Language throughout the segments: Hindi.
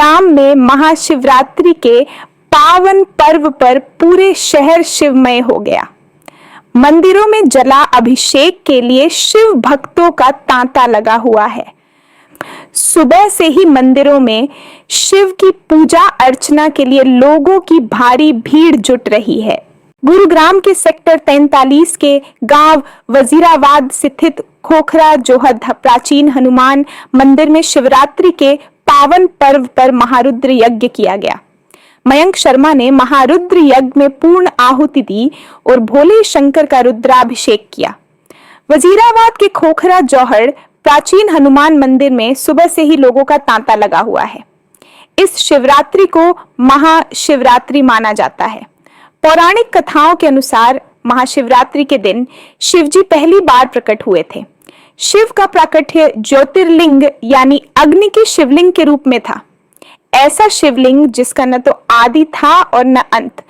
गुरुग्राम में महाशिवरात्रि के पावन पर्व पर पूरे शहर शिवमय हो गया। मंदिरों में जला अभिषेक के लिए शिव भक्तों का तांता लगा हुआ है। सुबह से ही मंदिरों में शिव की पूजा अर्चना के लिए लोगों की भारी भीड़ जुट रही है। गुरुग्राम के सेक्टर 43 के गांव वजीराबाद स्थित खोखरा जोहद प्राचीन हनुमान मंदिर में शिवरात्रि के पावन पर्व पर महारुद्र यज्ञ किया गया। मयंक शर्मा ने महारुद्र यज्ञ में पूर्ण आहुति दी और भोले शंकर का रुद्राभिषेक किया। वजीराबाद के खोखरा जौहर प्राचीन हनुमान मंदिर में सुबह से ही लोगों का तांता लगा हुआ है। इस शिवरात्रि को महाशिवरात्रि माना जाता है। पौराणिक कथाओं के अनुसार महाशिवरात्रि के दिन शिवजी पहली बार प्रकट हुए थे। शिव का प्राकट्य ज्योतिर्लिंग यानी अग्नि के शिवलिंग के रूप में था। ऐसा शिवलिंग जिसका न तो आदि था और न अंत।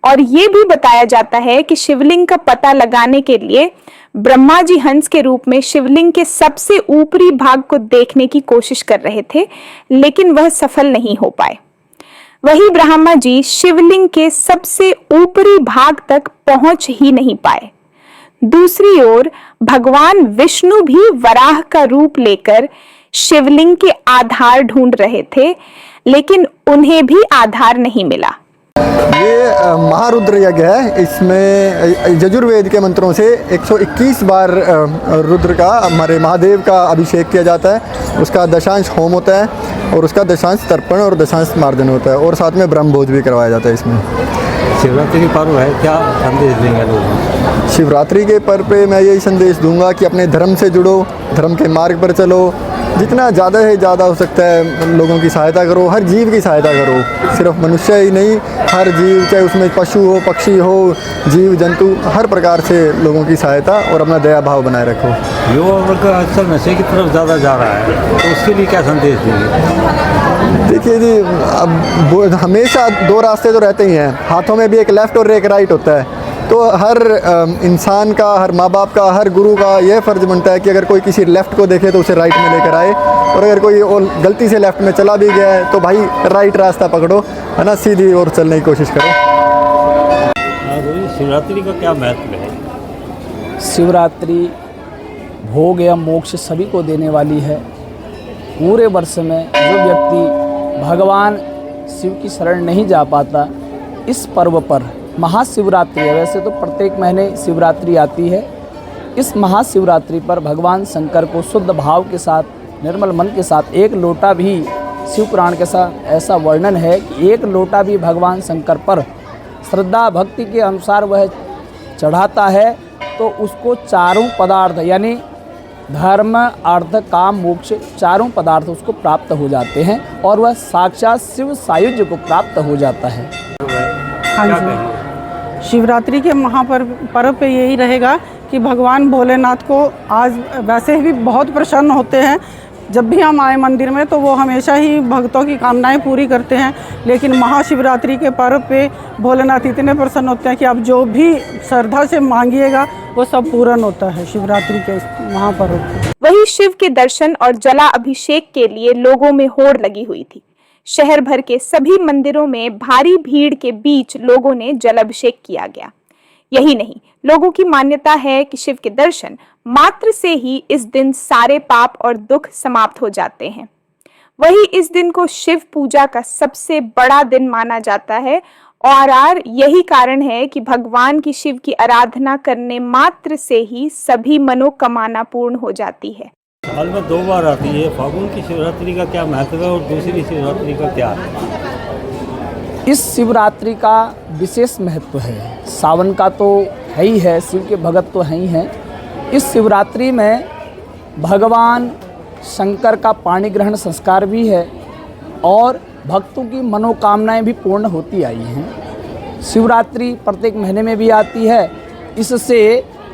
और ये भी बताया जाता है कि शिवलिंग का पता लगाने के लिए ब्रह्मा जी हंस के रूप में शिवलिंग के सबसे ऊपरी भाग को देखने की कोशिश कर रहे थे, लेकिन वह सफल नहीं हो पाए। वही ब्रह्मा जी शिवलिंग के सबसे ऊपरी भाग तक पहुंच ही नहीं पाए। दूसरी ओर भगवान विष्णु भी वराह का रूप लेकर शिवलिंग के आधार ढूंढ रहे थे, लेकिन उन्हें भी आधार नहीं मिला। ये महारुद्र यज्ञ है। इसमें यजुर्वेद के मंत्रों से 121 बार रुद्र का, हमारे महादेव का अभिषेक किया जाता है। उसका दशांश होम होता है और उसका दशांश तर्पण और दशांश मार्जन होता है, और साथ में ब्रह्म भोज भी करवाया जाता है। इसमें शिवरात्रि पर्व है, क्या संदेश देंगे लोग? शिवरात्रि के पर्व पे मैं यही संदेश दूंगा कि अपने धर्म से जुड़ो, धर्म के मार्ग पर चलो, जितना ज़्यादा से ज़्यादा हो सकता है लोगों की सहायता करो, हर जीव की सहायता करो। सिर्फ मनुष्य ही नहीं, हर जीव, चाहे उसमें पशु हो, पक्षी हो, जीव जंतु, हर प्रकार से लोगों की सहायता और अपना दया भाव बनाए रखो। युवा वर्ग अक्सर नशे की तरफ ज़्यादा जा रहा है, तो उसके लिए क्या संदेश देंगे? देखिए जी, अब हमेशा दो रास्ते तो रहते ही हैं। हाथों में भी एक लेफ़्ट और एक राइट होता है। तो हर इंसान का, हर माँ बाप का, हर गुरु का यह फ़र्ज़ बनता है कि अगर कोई किसी लेफ़्ट को देखे तो उसे राइट में लेकर आए, और अगर कोई और गलती से लेफ़्ट में चला भी गया है तो भाई राइट रास्ता पकड़ो, है ना, सीधी ओर चलने की कोशिश करो। शिवरात्रि का क्या महत्व है? शिवरात्रि भोग या मोक्ष सभी को देने वाली है। पूरे वर्ष में जो व्यक्ति भगवान शिव की शरण नहीं जा पाता, इस पर्व पर महाशिवरात्रि है। वैसे तो प्रत्येक महीने शिवरात्रि आती है। इस महाशिवरात्रि पर भगवान शंकर को शुद्ध भाव के साथ, निर्मल मन के साथ, एक लोटा भी, शिव पुराण के साथ ऐसा वर्णन है कि एक लोटा भी भगवान शंकर पर श्रद्धा भक्ति के अनुसार वह चढ़ाता है तो उसको चारों पदार्थ यानी धर्म, अर्थ, काम, मोक्ष, चारों पदार्थ उसको प्राप्त हो जाते हैं और वह साक्षात शिव सायुज्य को प्राप्त हो जाता है। हाँ जी, शिवरात्रि के महापर्व पे यही रहेगा कि भगवान भोलेनाथ को आज वैसे भी बहुत प्रसन्न होते हैं। जब भी हम आए मंदिर में तो वो हमेशा ही भक्तों की कामनाएं पूरी करते हैं, लेकिन महाशिवरात्रि के पर्व पे भोलेनाथ इतने प्रसन्न होते हैं कि आप जो भी श्रद्धा से मांगिएगा वो सब पूर्ण होता है शिवरात्रि के महापर्व पे। वही शिव के दर्शन और जला अभिषेक के लिए लोगों में होड़ लगी हुई थी। शहर भर के सभी मंदिरों में भारी भीड़ के बीच लोगों ने जल अभिषेक किया गया। यही नहीं, लोगों की मान्यता है कि शिव के दर्शन मात्र से ही इस दिन सारे पाप और दुख समाप्त हो जाते हैं। वही इस दिन को शिव पूजा का सबसे बड़ा दिन माना जाता है और यही कारण है कि भगवान की शिव की आराधना करने मात्र से ही सभी मनोकामना पूर्ण हो जाती है। साल में 2 बार आती है। फागुन की शिवरात्रि का क्या महत्व है और दूसरी शिवरात्रि का क्या है? इस शिवरात्रि का विशेष महत्व है। सावन का तो है ही है, शिव के भगत तो हैं ही हैं। इस शिवरात्रि में भगवान शंकर का पाणी ग्रहण संस्कार भी है और भक्तों की मनोकामनाएं भी पूर्ण होती आई हैं। शिवरात्रि प्रत्येक महीने में भी आती है। इससे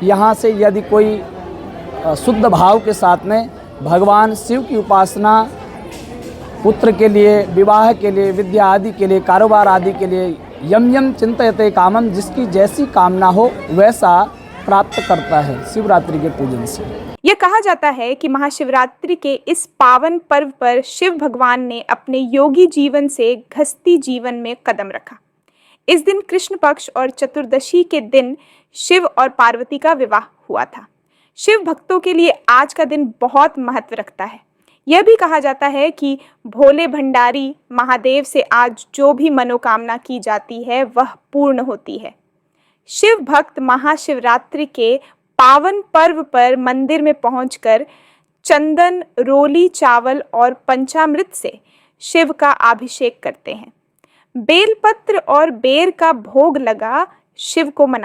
यहाँ से यदि कोई शुद्ध भाव के साथ में भगवान शिव की उपासना पुत्र के लिए, विवाह के लिए, विद्या आदि के लिए, कारोबार आदि के लिए यम यम चिंतयते कामम, जिसकी जैसी कामना हो वैसा प्राप्त करता है शिवरात्रि के पूजन से। यह कहा जाता है कि महाशिवरात्रि के इस पावन पर्व पर शिव भगवान ने अपने योगी जीवन से गृहस्थी जीवन में कदम रखा। इस दिन कृष्ण पक्ष और चतुर्दशी के दिन शिव और पार्वती का विवाह हुआ था। शिव भक्तों के लिए आज का दिन बहुत महत्व रखता है। यह भी कहा जाता है कि भोले भंडारी महादेव से आज जो भी मनोकामना की जाती है वह पूर्ण होती है। शिव भक्त महाशिवरात्रि के पावन पर्व पर मंदिर में पहुंचकर चंदन, रोली, चावल और पंचामृत से शिव का अभिषेक करते हैं। बेलपत्र और बेर का भोग लगा शिव को मना